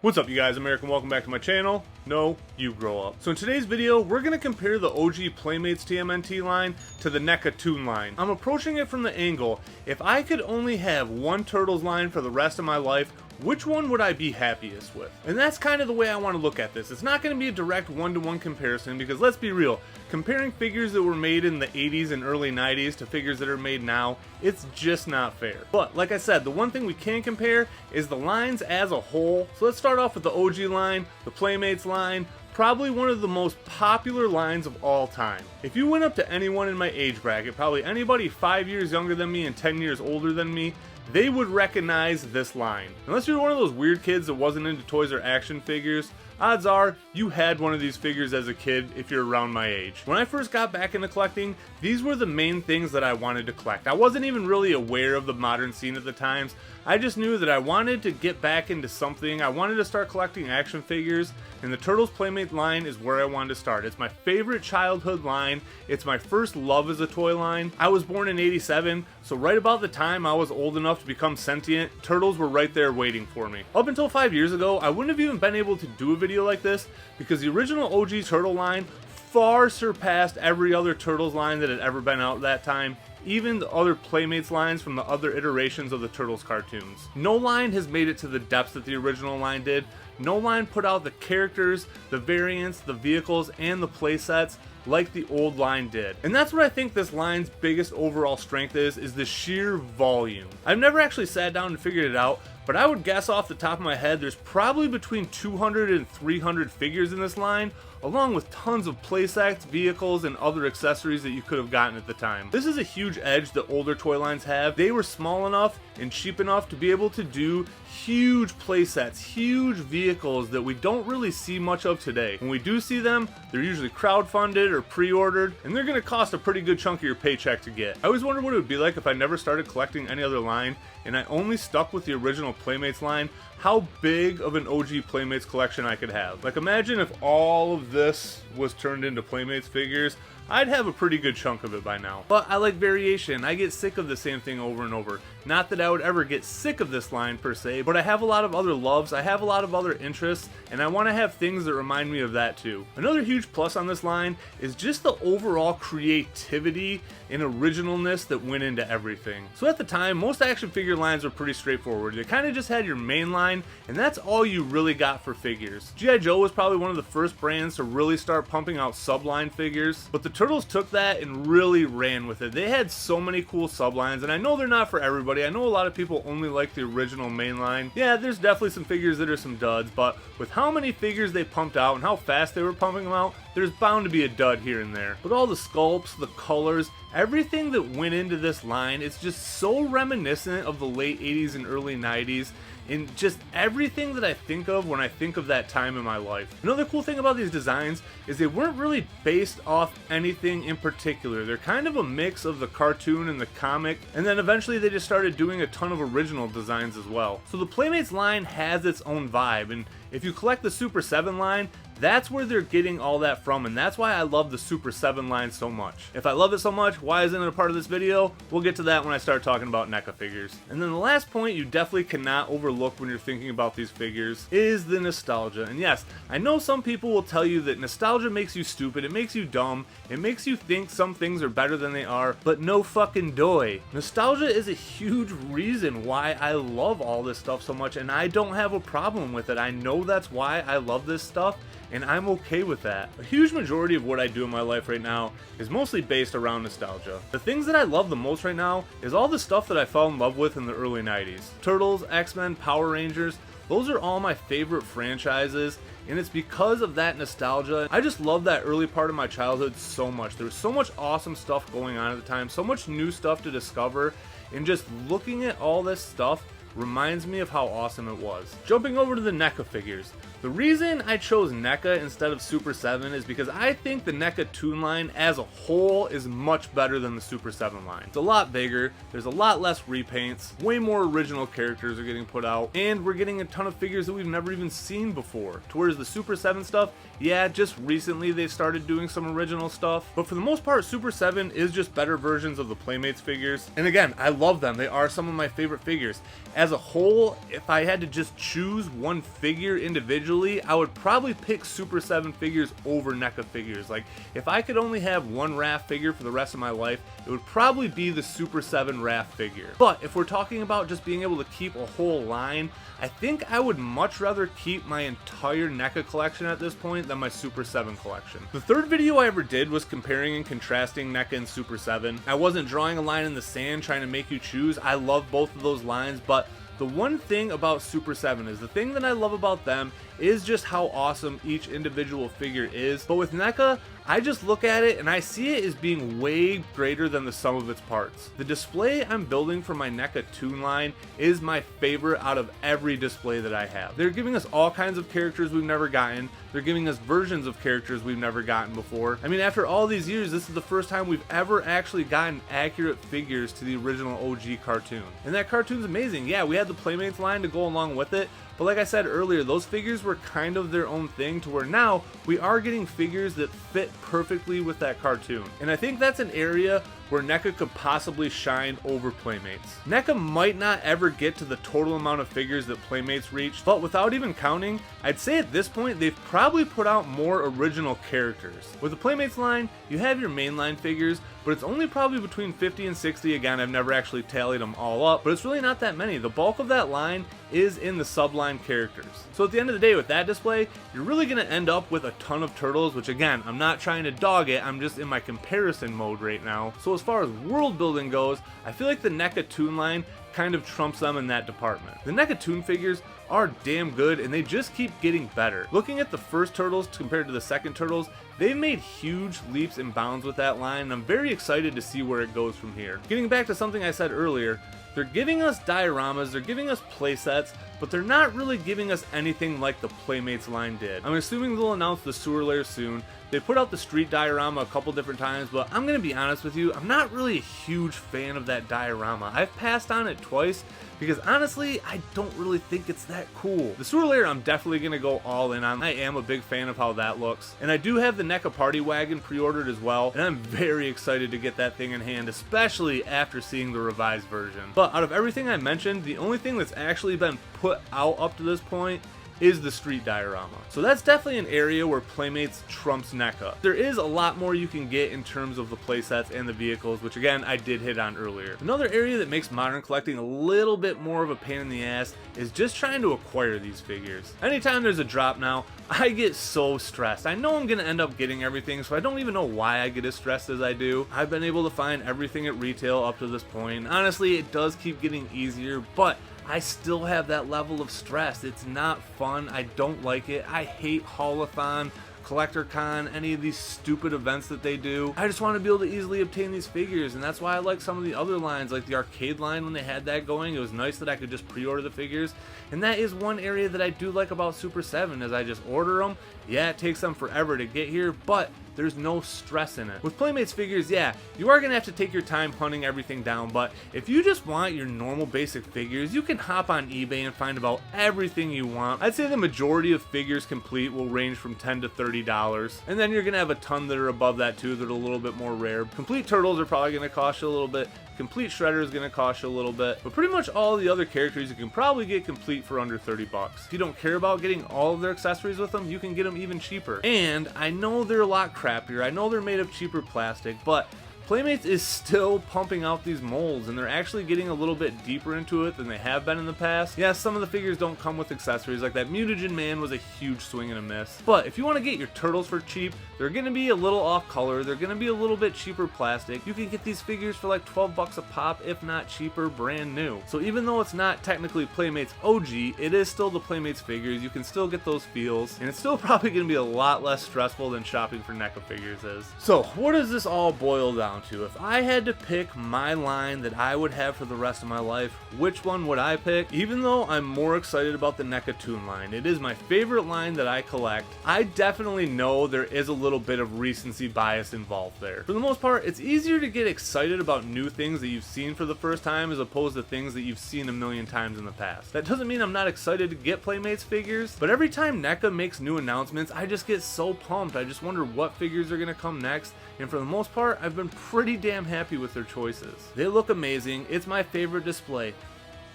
What's up you guys, American? Welcome back to my channel. No, you grow up. So in today's video, we're going to compare the OG Playmates TMNT line to the NECA Toon line. I'm approaching it from the angle, if I could only have one Turtles line for the rest of my life, which one would I be happiest with? And that's kind of the way I want to look at this. It's not going to be a direct one-to-one comparison because let's be real, comparing figures that were made in the 80s and early 90s to figures that are made now, it's just not fair. But like I said, the one thing we can compare is the lines as a whole. So let's start off with the OG line, the Playmates line, probably one of the most popular lines of all time. If you went up to anyone in my age bracket, probably anybody 5 years younger than me and 10 years older than me, they would recognize this line. Unless you're one of those weird kids that wasn't into toys or action figures, odds are you had one of these figures as a kid if you're around my age. When I first got back into collecting, these were the main things that I wanted to collect. I wasn't even really aware of the modern scene at the times. I just knew that I wanted to get back into something. I wanted to start collecting action figures, and the Turtles Playmate line is where I wanted to start. It's my favorite childhood line. It's my first love as a toy line. I was born in '87, so right about the time I was old enough to become sentient, Turtles were right there waiting for me. Up until 5 years ago, I wouldn't have even been able to do a video like this because the original OG Turtle line far surpassed every other Turtles line that had ever been out at that time, even the other Playmates lines from the other iterations of the Turtles cartoons. No line has made it to the depths that the original line did. No line put out the characters, the variants, the vehicles, and the playsets like the old line did. And that's what I think this line's biggest overall strength is the sheer volume. I've never actually sat down and figured it out, but I would guess off the top of my head there's probably between 200 and 300 figures in this line, along with tons of playsets, vehicles, and other accessories that you could have gotten at the time. This is a huge edge that older toy lines have. They were small enough and cheap enough to be able to do huge playsets, huge vehicles that we don't really see much of today. When we do see them, they're usually crowdfunded or pre-ordered, and they're going to cost a pretty good chunk of your paycheck to get. I always wondered what it would be like if I never started collecting any other line and I only stuck with the original Playmates line, how big of an OG Playmates collection I could have. Like imagine if all of this was turned into Playmates figures, I'd have a pretty good chunk of it by now. But I like variation. I get sick of the same thing over and over. Not that I would ever get sick of this line per se, but I have a lot of other loves, I have a lot of other interests, and I want to have things that remind me of that too. Another huge plus on this line is just the overall creativity and originalness that went into everything. So at the time, most action figure lines were pretty straightforward. You kind of just had your main line, and that's all you really got for figures. G.I. Joe was probably one of the first brands to really start pumping out subline figures, but the Turtles took that and really ran with it. They had so many cool sublines, and I know they're not for everybody. I know a lot of people only like the original main line. Yeah, there's definitely some figures that are some duds, but with how many figures they pumped out and how fast they were pumping them out, there's bound to be a dud here and there. But all the sculpts, the colors, everything that went into this line, it's just so reminiscent of the late 80s and early 90s. And just everything that I think of when I think of that time in my life. Another cool thing about these designs is they weren't really based off anything in particular. They're kind of a mix of the cartoon and the comic, and then eventually they just started doing a ton of original designs as well. So the Playmates line has its own vibe, and if you collect the Super 7 line, that's where they're getting all that from, and that's why I love the Super 7 line so much. If I love it so much, why isn't it a part of this video? We'll get to that when I start talking about NECA figures. And then the last point you definitely cannot overlook when you're thinking about these figures is the nostalgia. And yes, I know some people will tell you that nostalgia makes you stupid, it makes you dumb, it makes you think some things are better than they are, but no fucking doy. Nostalgia is a huge reason why I love all this stuff so much, and I don't have a problem with it. I know that's why I love this stuff, and I'm okay with that. A huge majority of what I do in my life right now is mostly based around nostalgia. The things that I love the most right now is all the stuff that I fell in love with in the early 90s. Turtles, X-Men, Power Rangers, those are all my favorite franchises, and it's because of that nostalgia. I just love that early part of my childhood so much. There was so much awesome stuff going on at the time, so much new stuff to discover, and just looking at all this stuff reminds me of how awesome it was. Jumping over to the NECA figures. The reason I chose NECA instead of Super 7 is because I think the NECA Toon line as a whole is much better than the Super 7 line. It's a lot bigger, there's a lot less repaints, way more original characters are getting put out, and we're getting a ton of figures that we've never even seen before. Towards the Super 7 stuff, yeah, just recently they started doing some original stuff, but for the most part, Super 7 is just better versions of the Playmates figures. And again, I love them, they are some of my favorite figures. as a whole, if I had to just choose one figure individually, I would probably pick Super 7 figures over NECA figures. Like, if I could only have one Raph figure for the rest of my life, it would probably be the Super 7 Raph figure. But if we're talking about just being able to keep a whole line, I think I would much rather keep my entire NECA collection at this point than my Super 7 collection. The third video I ever did was comparing and contrasting NECA and Super 7. I wasn't drawing a line in the sand trying to make you choose. I love both of those lines, but the one thing about Super 7 is the thing that I love about them is just how awesome each individual figure is. But with NECA, I just look at it and I see it as being way greater than the sum of its parts. The display I'm building for my NECA Toon line is my favorite out of every display that I have. They're giving us all kinds of characters we've never gotten. They're giving us versions of characters we've never gotten before. I mean, after all these years, this is the first time we've ever actually gotten accurate figures to the original OG cartoon. And that cartoon's amazing. Yeah, we had the Playmates line to go along with it, but like I said earlier, those figures were kind of their own thing to where now we are getting figures that fit perfectly with that cartoon. And I think that's an area where NECA could possibly shine over Playmates. NECA might not ever get to the total amount of figures that Playmates reached, but without even counting, I'd say at this point they've probably put out more original characters. With the Playmates line, you have your mainline figures, but it's only probably between 50 and 60. Again, I've never actually tallied them all up, but it's really not that many. The bulk of that line is in the subline characters. So at the end of the day with that display, you're really going to end up with a ton of turtles, which again, I'm not trying to dog it, I'm just in my comparison mode right now. So as far as world building goes, I feel like the NECA Toon line kind of trumps them in that department. The NECA Toon figures are damn good and they just keep getting better. Looking at the first Turtles compared to the second Turtles, they've made huge leaps and bounds with that line, and I'm very excited to see where it goes from here. Getting back to something I said earlier, they're giving us dioramas, they're giving us playsets, but they're not really giving us anything like the Playmates line did. I'm assuming they'll announce the sewer layer soon. They put out the street diorama a couple different times, but I'm gonna be honest with you, I'm not really a huge fan of that diorama. I've passed on it twice because honestly, I don't really think it's that cool. The sewer layer I'm definitely gonna go all in on. I am a big fan of how that looks. And I do have the NECA Party Wagon pre-ordered as well, and I'm very excited to get that thing in hand, especially after seeing the revised version. But out of everything I mentioned, the only thing that's actually been put out up to this point is the street diorama. So that's definitely an area where Playmates trumps NECA. There is a lot more you can get in terms of the playsets and the vehicles, which again, I did hit on earlier. Another area that makes modern collecting a little bit more of a pain in the ass is just trying to acquire these figures. Anytime there's a drop now, I get so stressed. I know I'm gonna end up getting everything, so I don't even know why I get as stressed as I do. I've been able to find everything at retail up to this point. Honestly, it does keep getting easier, but I still have that level of stress. It's not fun. I don't like it. I hate Haulathon, CollectorCon, any of these stupid events that they do. I just want to be able to easily obtain these figures, and that's why I like some of the other lines, like the arcade line when they had that going. It was nice that I could just pre-order the figures, and that is one area that I do like about Super 7, is I just order them. Yeah, it takes them forever to get here, but there's no stress in it. With Playmates figures, yeah, you are gonna have to take your time hunting everything down, but if you just want your normal basic figures, you can hop on eBay and find about everything you want. I'd say the majority of figures complete will range from $10 to $30, and then you're gonna have a ton that are above that too, that are a little bit more rare. Complete turtles are probably gonna cost you a little bit. Complete Shredder is going to cost you a little bit, but pretty much all the other characters you can probably get complete for under 30 bucks. If you don't care about getting all of their accessories with them, you can get them even cheaper. And I know they're a lot crappier, I know they're made of cheaper plastic, but Playmates is still pumping out these molds, and they're actually getting a little bit deeper into it than they have been in the past. Yeah, some of the figures don't come with accessories, like that Mutagen Man was a huge swing and a miss. But if you want to get your turtles for cheap, they're going to be a little off color, they're going to be a little bit cheaper plastic. You can get these figures for like 12 bucks a pop, if not cheaper, brand new. So even though it's not technically Playmates OG, it is still the Playmates figures. You can still get those feels, and it's still probably going to be a lot less stressful than shopping for NECA figures is. So what does this all boil down to? If I had to pick my line that I would have for the rest of my life, which one would I pick? Even though I'm more excited about the NECA Toon line, it is my favorite line that I collect, I definitely know there is a little bit of recency bias involved there. For the most part, it's easier to get excited about new things that you've seen for the first time as opposed to things that you've seen a million times in the past. That doesn't mean I'm not excited to get Playmates figures, but every time NECA makes new announcements, I just get so pumped. I just wonder what figures are going to come next, and for the most part, I've been pretty damn happy with their choices. They look amazing. It's my favorite display.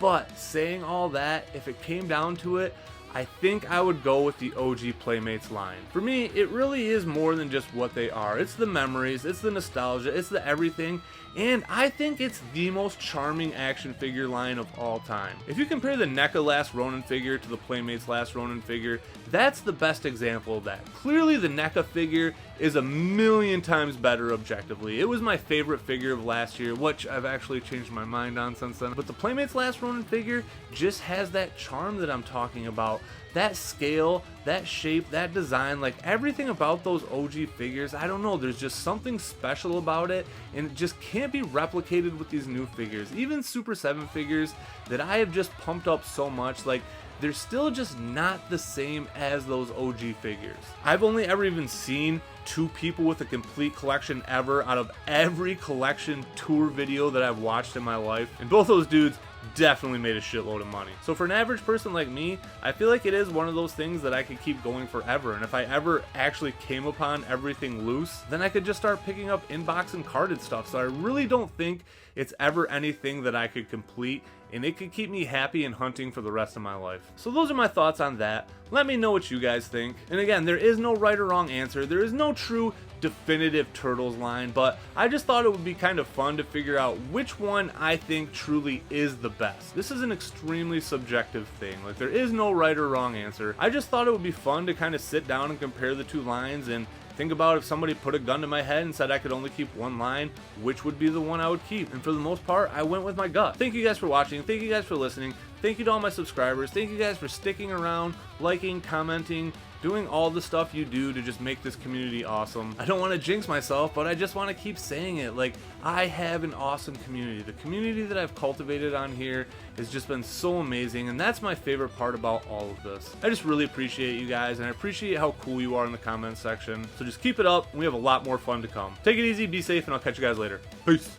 But saying all that, if it came down to it, I think I would go with the OG Playmates line. For me, it really is more than just what they are. It's the memories, it's the nostalgia, it's the everything, and I think it's the most charming action figure line of all time. If you compare the NECA Last Ronin figure to the Playmates Last Ronin figure, that's the best example of that. Clearly the NECA figure is a million times better objectively. It was my favorite figure of last year, which I've actually changed my mind on since then. But the Playmates Last Ronin figure just has that charm that I'm talking about. That scale, that shape, that design, like everything about those OG figures, I don't know, there's just something special about it, and it just can't be replicated with these new figures. Even Super 7 figures that I have just pumped up so much, like, they're still just not the same as those OG figures. I've only ever even seen 2 people with a complete collection ever out of every collection tour video that I've watched in my life, and both those dudes definitely made a shitload of money. So for an average person like me, I feel like it is one of those things that I could keep going forever, and if I ever actually came upon everything loose, then I could just start picking up inbox and carded stuff. So I really don't think it's ever anything that I could complete, and it could keep me happy and hunting for the rest of my life. So those are my thoughts on that. Let me know what you guys think. And again, there is no right or wrong answer. There is no true definitive Turtles line, but I just thought it would be kind of fun to figure out which one I think truly is the best. This is an extremely subjective thing. Like, there is no right or wrong answer. I just thought it would be fun to kind of sit down and compare the two lines and think about if somebody put a gun to my head and said I could only keep one line, which would be the one I would keep. And for the most part, I went with my gut. Thank you guys for watching. Thank you guys for listening. Thank you to all my subscribers. Thank you guys for sticking around, liking, commenting, doing all the stuff you do to just make this community awesome. I don't want to jinx myself, but I just want to keep saying it. Like, I have an awesome community. The community that I've cultivated on here has just been so amazing, and that's my favorite part about all of this. I just really appreciate you guys, and I appreciate how cool you are in the comments section. So just keep it up. We have a lot more fun to come. Take it easy, be safe, and I'll catch you guys later. Peace.